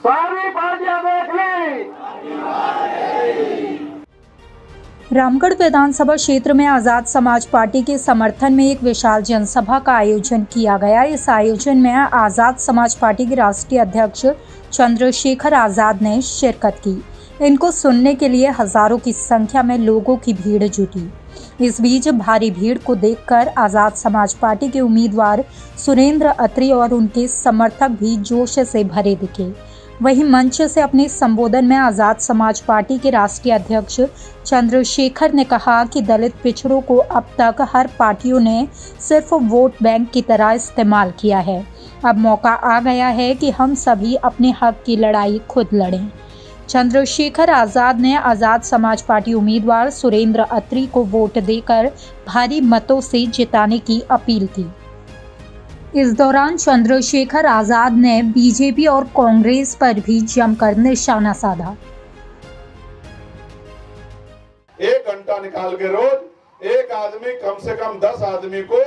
सारी पार्टियां देख ली। रामगढ़ विधानसभा क्षेत्र में आजाद समाज पार्टी के समर्थन में एक विशाल जनसभा का आयोजन किया गया। इस आयोजन में आजाद समाज पार्टी के राष्ट्रीय अध्यक्ष चंद्रशेखर आजाद ने शिरकत की। इनको सुनने के लिए हजारों की संख्या में लोगों की भीड़ जुटी। इस बीच भारी भीड़ को देखकर आजाद समाज पार्टी के उम्मीदवार सुरेंद्र अत्री और उनके समर्थक भी जोश से भरे दिखे। वहीं मंच से अपने संबोधन में आजाद समाज पार्टी के राष्ट्रीय अध्यक्ष चंद्रशेखर ने कहा कि दलित पिछड़ों को अब तक हर पार्टियों ने सिर्फ वोट बैंक की तरह इस्तेमाल किया है। अब मौका आ गया है कि हम सभी अपने हक की लड़ाई खुद लड़ें। चंद्रशेखर आजाद ने आजाद समाज पार्टी उम्मीदवार सुरेंद्र अत्री को वोट देकर भारी मतों से जिताने की अपील की। इस दौरान चंद्रशेखर आजाद ने बीजेपी और कांग्रेस पर भी जमकर निशाना साधा। 1 घंटा निकाल के रोज एक आदमी कम से कम 10 आदमी को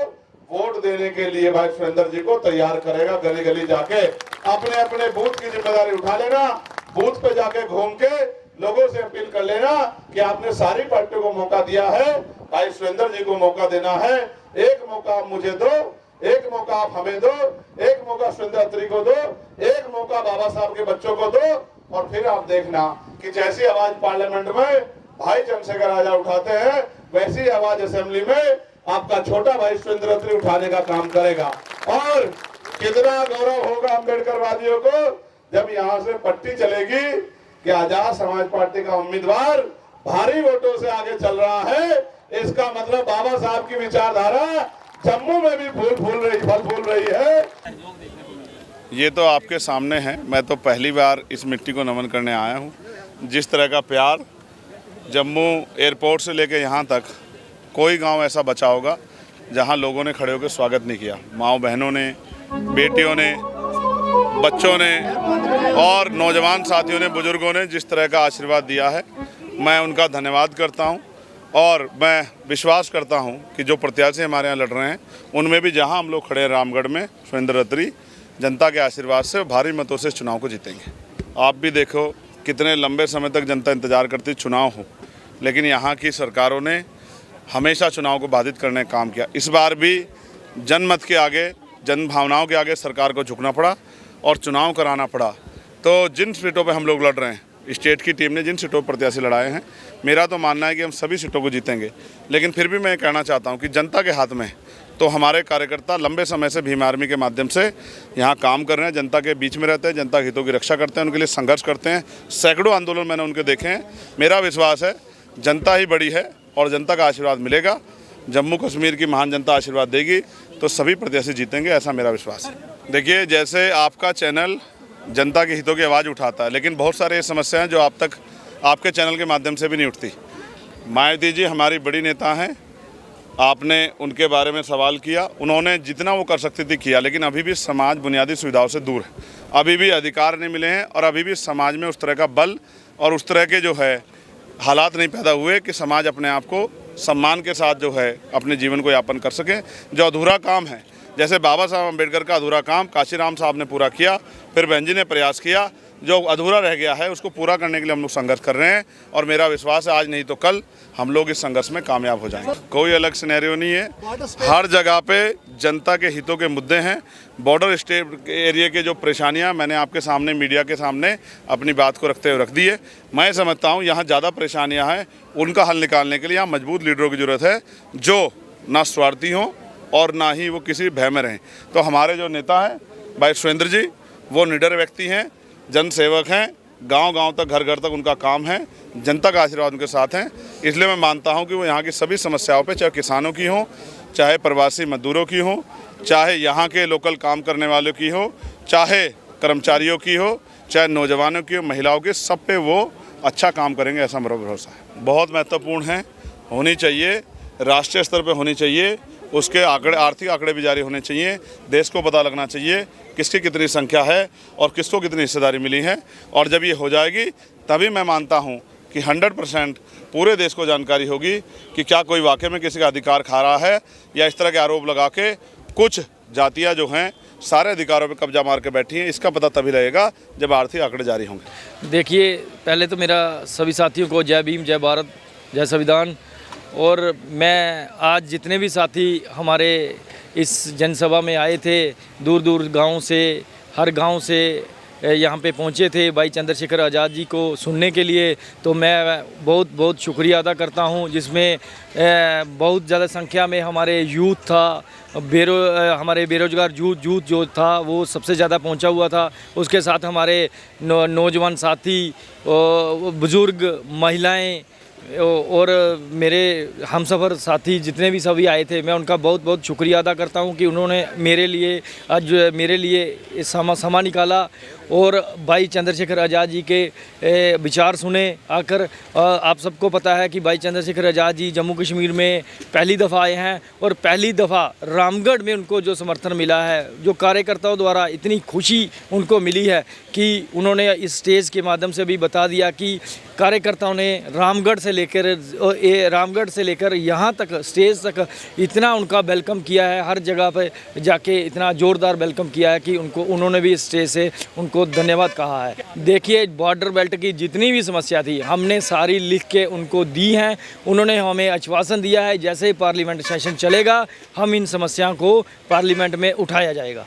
वोट देने के लिए भाई सुरेंद्र जी को तैयार करेगा। गली गली जाके अपने अपने बूथ की जिम्मेदारी उठा लेना। बूथ पे जाके घूम के लोगों से अपील कर लेना कि आपने सारी पार्टियों को मौका दिया है, भाई सुरेंद्र जी को मौका देना है। एक मौका आप मुझे दो, एक मौका आप हमें दो, एक मौका सुरेंद्र अत्री को दो, एक मौका बाबा साहब के बच्चों को दो। और फिर आप देखना कि जैसी आवाज पार्लियामेंट में भाई चंद्रशेखर आजाद उठाते हैं, वैसी आवाज असेंबली में आपका छोटा भाई सुरेंद्र अत्री उठाने का काम करेगा। और कितना गौरव होगा अम्बेडकर वादियों को जब यहाँ से पट्टी चलेगी कि आजाद समाज पार्टी का उम्मीदवार भारी वोटों से आगे चल रहा है। इसका मतलब बाबा साहब की विचारधारा जम्मू में भी फल फूल रही है। ये तो आपके सामने है। मैं तो पहली बार इस मिट्टी को नमन करने आया हूँ। जिस तरह का प्यार जम्मू एयरपोर्ट से लेकर यहाँ तक कोई गांव ऐसा बचा होगा जहाँ लोगों ने खड़े होकर स्वागत नहीं किया। माँओं बहनों ने, बेटियों ने, बच्चों ने और नौजवान साथियों ने, बुजुर्गों ने जिस तरह का आशीर्वाद दिया है, मैं उनका धन्यवाद करता हूं। और मैं विश्वास करता हूं कि जो प्रत्याशी हमारे यहाँ लड़ रहे हैं उनमें भी जहां हम लोग खड़े हैं रामगढ़ में, सुरेंद्र अत्री जनता के आशीर्वाद से भारी मतों से चुनाव को जीतेंगे। आप भी देखो कितने लंबे समय तक जनता इंतजार करती चुनाव हो, लेकिन यहाँ की सरकारों ने हमेशा चुनाव को बाधित करने का काम किया। इस बार भी जनमत के आगे, जन भावनाओं के आगे सरकार को झुकना पड़ा और चुनाव कराना पड़ा। तो जिन सीटों पे हम लोग लड़ रहे हैं, स्टेट की टीम ने जिन सीटों पर प्रत्याशी लड़ाए हैं, मेरा तो मानना है कि हम सभी सीटों को जीतेंगे। लेकिन फिर भी मैं कहना चाहता हूं कि जनता के हाथ में तो हमारे कार्यकर्ता लंबे समय से भीम आर्मी के माध्यम से यहाँ काम कर रहे हैं, जनता के बीच में रहते हैं, जनता के हितों की रक्षा करते हैं, उनके लिए संघर्ष करते हैं। सैकड़ों आंदोलन मैंने उनके देखे हैं। मेरा विश्वास है जनता ही बड़ी है और जनता का आशीर्वाद मिलेगा। जम्मू कश्मीर की महान जनता आशीर्वाद देगी तो सभी प्रत्याशी जीतेंगे, ऐसा मेरा विश्वास है। देखिए, जैसे आपका चैनल जनता के हितों की आवाज़ उठाता है, लेकिन बहुत सारे समस्याएं जो आप तक आपके चैनल के माध्यम से भी नहीं उठती। मायावती जी हमारी बड़ी नेता हैं, आपने उनके बारे में सवाल किया। उन्होंने जितना वो कर सकती थी किया, लेकिन अभी भी समाज बुनियादी सुविधाओं से दूर है। अभी भी अधिकार नहीं मिले हैं और अभी भी समाज में उस तरह का बल और उस तरह के जो है हालात नहीं पैदा हुए कि समाज अपने आप को सम्मान के साथ जो है अपने जीवन को यापन कर सके। जो अधूरा काम है, जैसे बाबा साहब अम्बेडकर का अधूरा काम काशीराम साहब ने पूरा किया, फिर बहन जी ने प्रयास किया, जो अधूरा रह गया है उसको पूरा करने के लिए हम लोग संघर्ष कर रहे हैं। और मेरा विश्वास है आज नहीं तो कल हम लोग इस संघर्ष में कामयाब हो जाएंगे। कोई अलग सिनेरियो नहीं है। हर जगह पे जनता के हितों के मुद्दे हैं। बॉर्डर स्टेट एरिया के जो परेशानियां मैंने आपके सामने, मीडिया के सामने अपनी बात को रखते हुए रख दी है। मैं समझता हूँ यहाँ ज़्यादा परेशानियाँ हैं, उनका हल निकालने के लिए यहाँ मजबूत लीडरों की ज़रूरत है जो ना स्वार्थी हों और ना ही वो किसी भय में रहें। तो हमारे जो नेता हैं भाई सुरेंद्र जी, वो निडर व्यक्ति हैं, जन सेवक हैं, गांव-गांव तक, घर-घर तक उनका काम है, जनता का आशीर्वाद उनके साथ हैं। इसलिए मैं मानता हूं कि वो यहाँ की सभी समस्याओं पे, चाहे किसानों की हो, चाहे प्रवासी मजदूरों की हो, चाहे यहाँ के लोकल काम करने वालों की हो, चाहे कर्मचारियों की हो, चाहे नौजवानों की हो, महिलाओं की, सब पे वो अच्छा काम करेंगे, ऐसा मेरा भरोसा है। बहुत महत्वपूर्ण है, होनी चाहिए, राष्ट्रीय स्तर पर होनी चाहिए। उसके आंकड़े, आर्थिक आंकड़े भी जारी होने चाहिए। देश को पता लगना चाहिए किसकी कितनी संख्या है और किसको कितनी हिस्सेदारी मिली है। और जब ये हो जाएगी तभी मैं मानता हूँ कि 100% पूरे देश को जानकारी होगी कि क्या कोई वाकई में किसी का अधिकार खा रहा है या इस तरह के आरोप लगा के कुछ जातियाँ जो हैं सारे अधिकारों पे कब्जा मार के बैठी हैं। इसका पता तभी लगेगा जब आर्थिक आंकड़े जारी होंगे। देखिए, पहले तो मेरा सभी साथियों को जय भीम, जय भारत, जय संविधान। और मैं आज जितने भी साथी हमारे इस जनसभा में आए थे, दूर दूर गाँव से, हर गांव से यहाँ पे पहुँचे थे भाई चंद्रशेखर आज़ाद जी को सुनने के लिए, तो मैं बहुत बहुत शुक्रिया अदा करता हूँ, जिसमें बहुत ज़्यादा संख्या में हमारे यूथ था, हमारे बेरोजगार यूथ जो था वो सबसे ज़्यादा पहुँचा हुआ था। उसके साथ हमारे नौजवान साथी, बुज़ुर्ग, महिलाएं और मेरे हमसफ़र साथी जितने भी सभी आए थे, मैं उनका बहुत बहुत शुक्रिया अदा करता हूं कि उन्होंने मेरे लिए आज मेरे लिए समा निकाला और भाई चंद्रशेखर आज़ाद जी के विचार सुने। आकर आप सबको पता है कि भाई चंद्रशेखर आज़ाद जी जम्मू कश्मीर में पहली दफ़ा आए हैं और पहली दफ़ा रामगढ़ में उनको जो समर्थन मिला है, जो कार्यकर्ताओं द्वारा इतनी खुशी उनको मिली है कि उन्होंने इस स्टेज के माध्यम से भी बता दिया कि कार्यकर्ताओं ने रामगढ़ से लेकर यहाँ तक स्टेज तक इतना उनका वेलकम किया है, हर जगह पे जाके इतना ज़ोरदार वेलकम किया है कि उन्होंने भी इस स्टेज से उनको धन्यवाद कहा है। देखिए, बॉर्डर बेल्ट की जितनी भी समस्या थी हमने सारी लिख के उनको दी हैं। उन्होंने हमें आश्वासन दिया है जैसे ही पार्लियामेंट सेशन चलेगा हम इन समस्याओं को पार्लियामेंट में उठाया जाएगा।